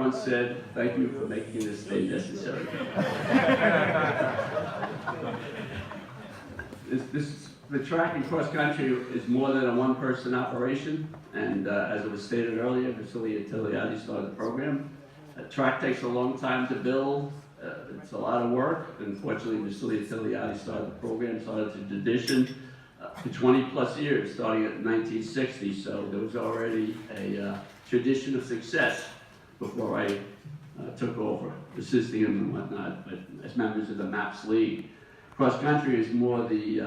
once said, "Thank you for making this stay necessary." The track and cross country is more than a one-person operation, and as it was stated earlier, Vasily Attiliadi started the program. Track takes a long time to build. It's a lot of work. Unfortunately, Vasily Attiliadi started the program, started the tradition for 20 plus years, starting in 1960. So there was already a tradition of success before I took over, assisting him and whatnot, but as members of the MAPS League. Cross country is more the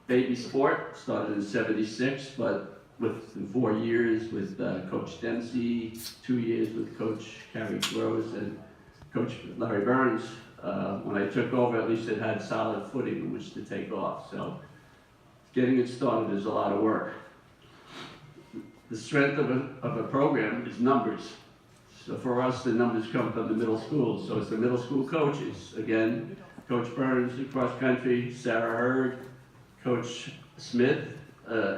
baby sport, started in '76, but within 4 years with Coach Dempsey, 2 years with Coach Carrie Gross and Coach Larry Burns. When I took over, at least it had solid footing in which to take off. So getting it started is a lot of work. The strength of a program is numbers. So for us, the numbers come from the middle school. So it's the middle school coaches. Again, Coach Burns in cross country, Sarah Hurd, Coach Smith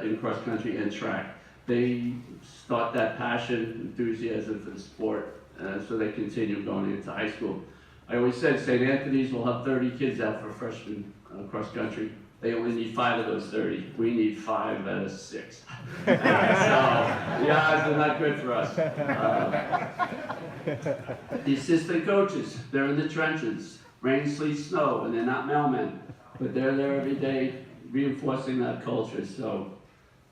in cross country and track. They start that passion, enthusiasm for the sport, so they continue going into high school. I always said St. Anthony's will have 30 kids out for freshman cross country. They only need 5 of those 30. We need 5 out of 6. So the odds are not good for us. The assistant coaches, they're in the trenches, rain, sleet, snow, and they're not mailmen, but they're there every day reinforcing that culture. So,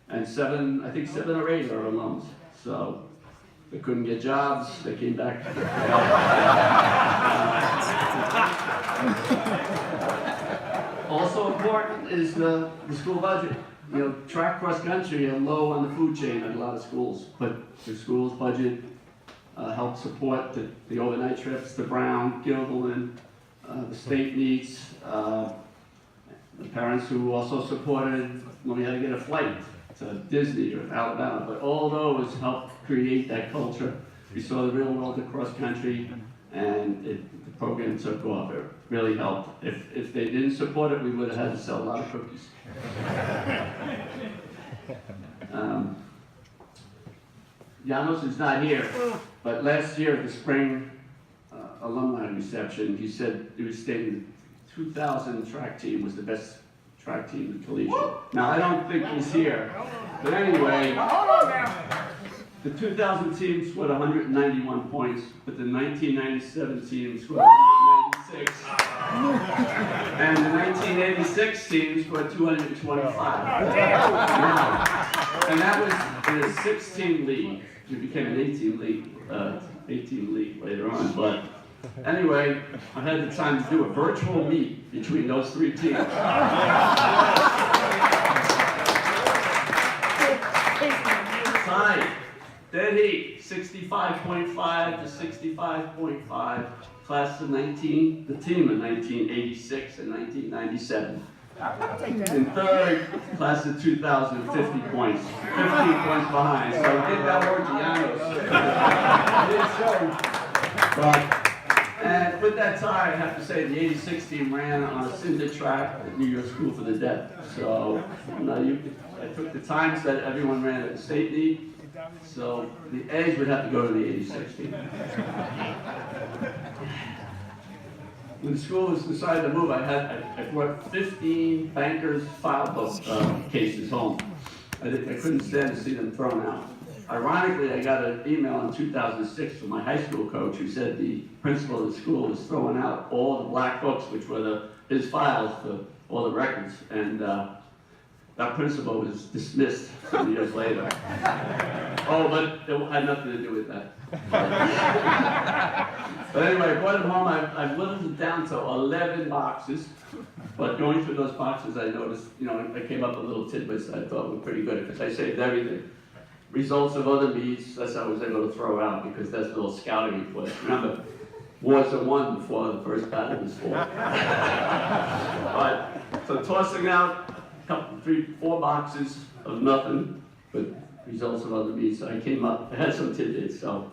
and I think 7 or 8 are alums. So they couldn't get jobs, they came back. Also important is the school budget. You know, track cross country are low on the food chain at a lot of schools, but the school's budget helps support the overnight trips to Brown, Gilderland, the state meets, the parents who also supported when we had to get a flight to Disney or Alabama, but all those helped create that culture. We saw the real world of cross country, and the program took off. It really helped. If they didn't support it, we would have had to sell a lot of cookies. Janos is not here, but last year at the spring alumni reception, he said, he was stating the 2000 track team was the best track team in collegiate. Now, I don't think he's here, but anyway, the 2000 team scored 191 points, but the 1997 team scored 196, and the 1986 team scored 225. And that was in a 16 league. It became an 18 league later on, but anyway, I had the time to do a virtual meet between those 3 teams. Tied, dead heat, 65.5 to 65.5. Class of the team in 1986 and 1997. In third, class of 2050 points, 15 points behind. So give that word to Janos. But, and with that tie, I have to say the 86 team ran on a cinder track at New York School for the Deaf. So I took the times that everyone ran at the state meet. So the A's would have to go to the 86 team. When the school was decided to move, I brought 15 bankers' file book cases home. I couldn't stand to see them thrown out. Ironically, I got an email in 2006 from my high school coach who said the principal of the school was throwing out all the black books, which were his files for all the records, and that principal was dismissed some years later. Oh, but it had nothing to do with that. But anyway, I brought them home. I've whittled it down to 11 boxes. But going through those boxes, I noticed, I came up with little tidbits that I thought were pretty good, because I saved everything. Results of other meets, that's how I was able to throw out, because that's little scouting reports. Remember, wars are won before the first battle is fought. But, so tossing out a couple, 3, 4 boxes of nothing, but results of other meets. I came up, I had some tidbits, so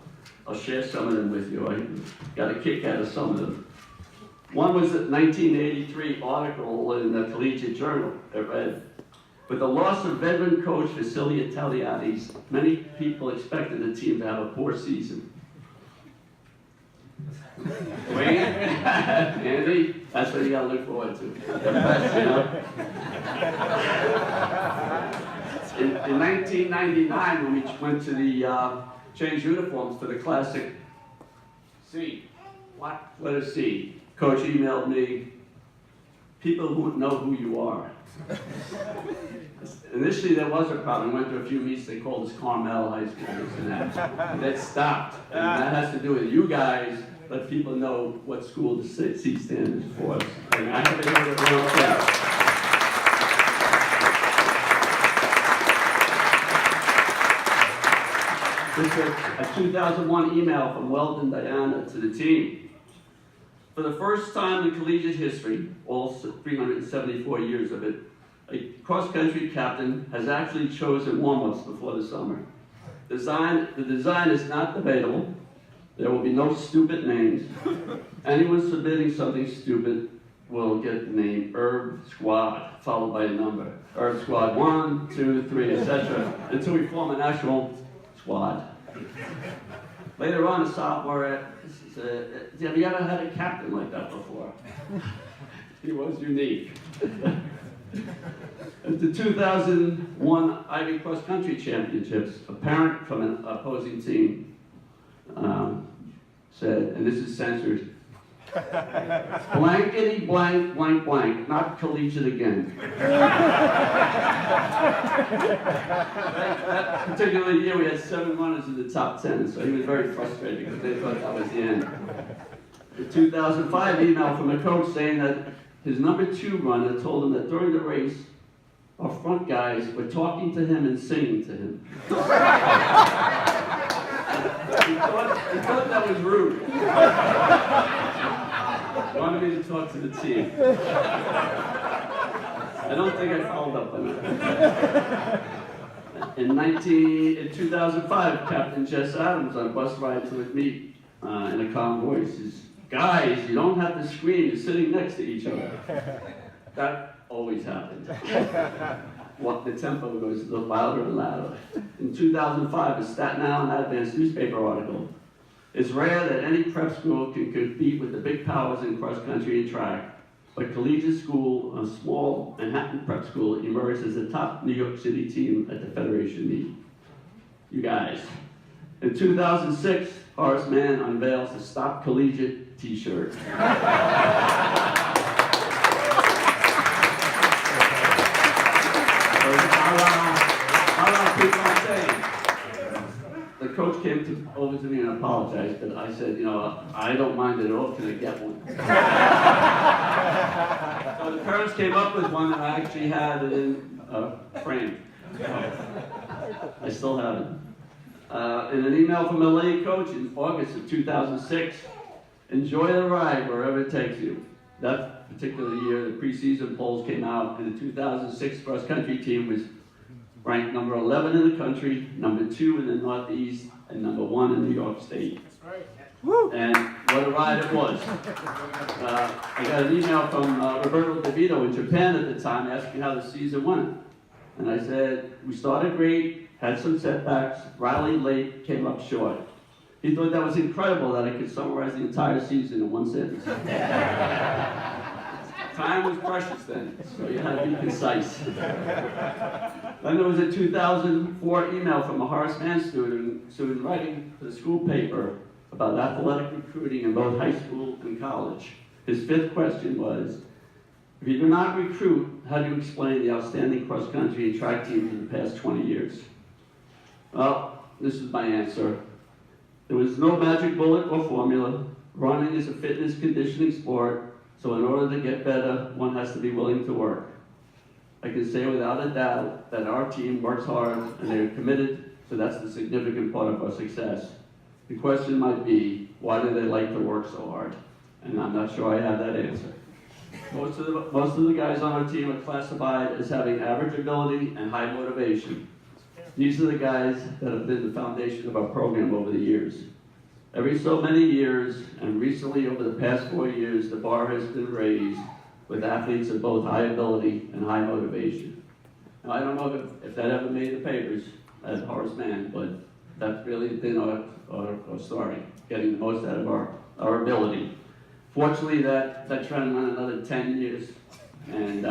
I'll share some of them with you. I got a kick out of some of them. One was a 1983 article in the Collegiate Journal I read. With the loss of veteran coach Vasily Attiliadi, many people expected the team to have a poor season. Wayne, Andy, that's what you gotta look forward to. The best, you know? In 1999, when we went to the change uniforms to the classic C, letter C, Coach emailed me, people who know who you are. Initially, there was a problem. We went to a few meets, they called us Carmel High School, this and that. And that stopped. And that has to do with you guys, let people know what school the C stands for. And I have to know it real fast. This is a 2001 email from Weldon Diana to the team. For the first time in collegiate history, all 374 years of it, a cross-country captain has actually chosen warm-ups before the summer. The design is not debatable. There will be no stupid names. Anyone submitting something stupid will get the name Herb Squad, followed by a number. Herb Squad 1, 2, 3, etc., until we form an actual squad. Later on, a sophomore said, have you ever had a captain like that before? He was unique. At the 2001 Ivy Cross Country Championships, a parent from an opposing team said, and this is censored, blankety blank blank blank, not collegiate again. That particular year we had 7 runners in the top 10, so he was very frustrated because they thought that was the end. The 2005 email from a coach saying that his number 2 runner told him that during the race, our front guys were talking to him and singing to him. He thought that was rude. He wanted me to talk to the team. I don't think I followed up on that. In 2005, Captain Jess Adams on a bus ride to a meet in a calm voice says, guys, you don't have to scream, you're sitting next to each other. That always happened. The tempo goes louder and louder. In 2005, a Staten Island Advance newspaper article. It's rare that any prep school can compete with the big powers in cross country and track, but collegiate school, a small Manhattan prep school, emerged as the top New York City team at the Federation meet. You guys. In 2006, Horace Mann unveils the Stop Collegiate t-shirt. The coach came over to me and apologized, but I said, I don't mind it at all. Can I get one? So the parents came up with one, and I actually had it in a frame. I still have it. In an email from a lady coach in August of 2006, enjoy the ride wherever it takes you. That particular year, the preseason polls came out, and the 2006 cross-country team was ranked number 11 in the country, number 2 in the Northeast, and number 1 in New York State. That's right. Woo. And what a ride it was. I got an email from Roberto DeVito in Japan at the time asking how the season went. And I said, we started great, had some setbacks, rallied late, came up short. He thought that was incredible that I could summarize the entire season in one sentence. Time was precious then, so you had to be concise. Then there was a 2004 email from a Horace Mann student writing for the school paper about athletic recruiting in both high school and college. His 5th question was, if you do not recruit, how do you explain the outstanding cross-country and track teams in the past 20 years? Well, this is my answer. There was no magic bullet or formula. Running is a fitness conditioning sport, so in order to get better, one has to be willing to work. I can say without a doubt that our team works hard and they're committed, so that's the significant part of our success. The question might be, why do they like to work so hard? And I'm not sure I have that answer. Most of the guys on our team are classified as having average ability and high motivation. These are the guys that have been the foundation of our program over the years. Every so many years, and recently over the past 4 years, the bar has been raised with athletes of both high ability and high motivation. Now, I don't know if that ever made the papers at Horace Mann, but that's really been our story, getting the most out of our our ability. Fortunately, that trend went another 10 years. And,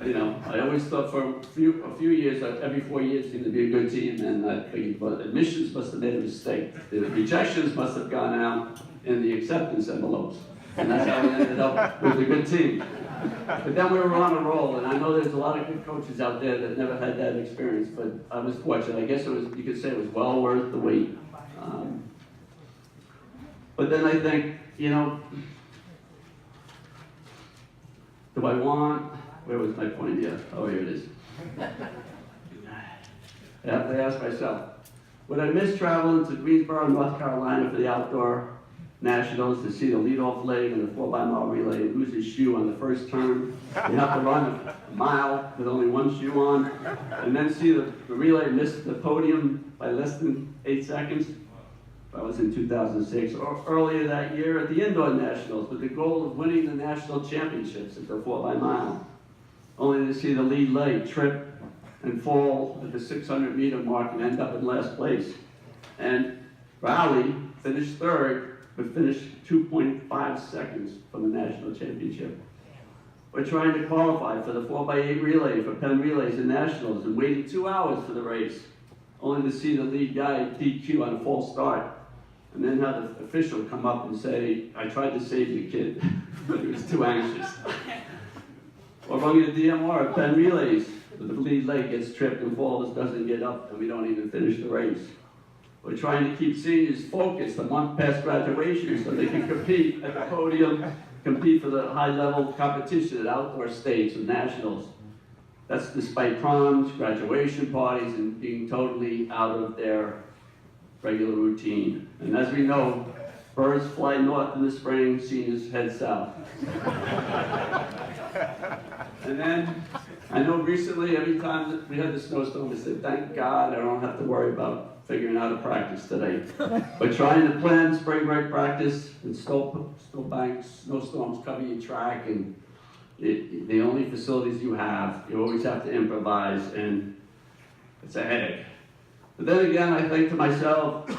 you know, I always thought for a few years, every 4 years seemed to be a good team, and I figured, well, admissions must have made a mistake. The rejections must have gone out in the acceptance envelopes. And that's how we ended up with a good team. But then we were on a roll, and I know there's a lot of good coaches out there that never had that experience, but I was fortunate. I guess it was, you could say it was well worth the wait. But then I think, you know, do I want, where was my point here? Oh, here it is. I have to ask myself, would I miss traveling to Greensboro, North Carolina for the outdoor nationals to see the leadoff leg in the 4x-mile relay and lose his shoe on the first turn? You have to run a mile with only one shoe on, and then see the relay miss the podium by less than 8 seconds. That was in 2006, or earlier that year at the indoor nationals with the goal of winning the national championships at the 4x-mile, only to see the lead leg trip and fall at the 600-meter mark and end up in last place. And Rowley finished third, but finished 2.5 seconds from the national championship. We're trying to qualify for the 4x8 relay for Penn Relays and Nationals and waiting 2 hours for the race, only to see the lead guy DQ on a false start. And then have the official come up and say, I tried to save the kid, but he was too anxious. Or running the DMR at Penn Relays, but the lead leg gets tripped and falls, doesn't get up, and we don't even finish the race. We're trying to keep seniors focused a month past graduation so they can compete at the podium, compete for the high-level competition at outdoor states and nationals. That's despite proms, graduation parties, and being totally out of their regular routine. And as we know, birds fly north in the spring, seniors head south. And then, I know recently, every time that we had the snowstorm, we said, thank God I don't have to worry about figuring out a practice today. But trying to plan spring break practice, and snowbanks, snowstorms cover your track, and the only facilities you have, you always have to improvise, and it's a headache. But then again, I think to myself,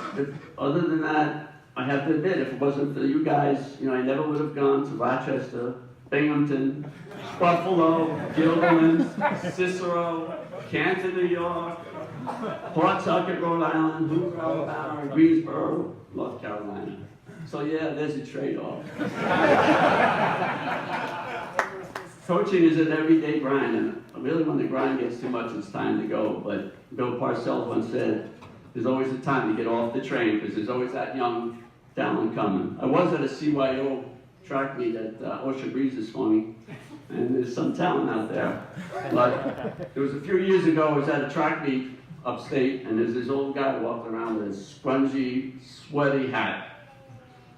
other than that, I have to admit, if it wasn't for you guys, you know, I never would have gone to Rochester, Binghamton, Buffalo, Gilderland, Cicero, Canton, New York, Pawtucket, Rhode Island, Hoover, Alabama, Greensboro, North Carolina. So yeah, there's a trade-off. Coaching is an everyday grind, and really when the grind gets too much, it's time to go. But Bill Parcells once said, there's always a time to get off the train, because there's always that young talent coming. I was at a CYO track meet at Ocean Breeze this morning, and there's some talent out there. But there was a few years ago, I was at a track meet upstate, and there's this old guy walking around with a scrungy, sweaty hat.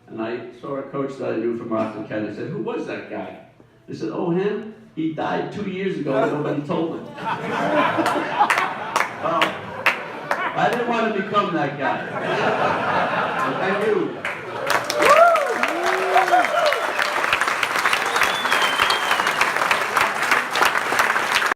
And I saw a coach that I knew from Rockland County. I said, who was that guy? They said, oh, him? He died 2 years ago and nobody told him. I didn't want to become that guy. But thank you.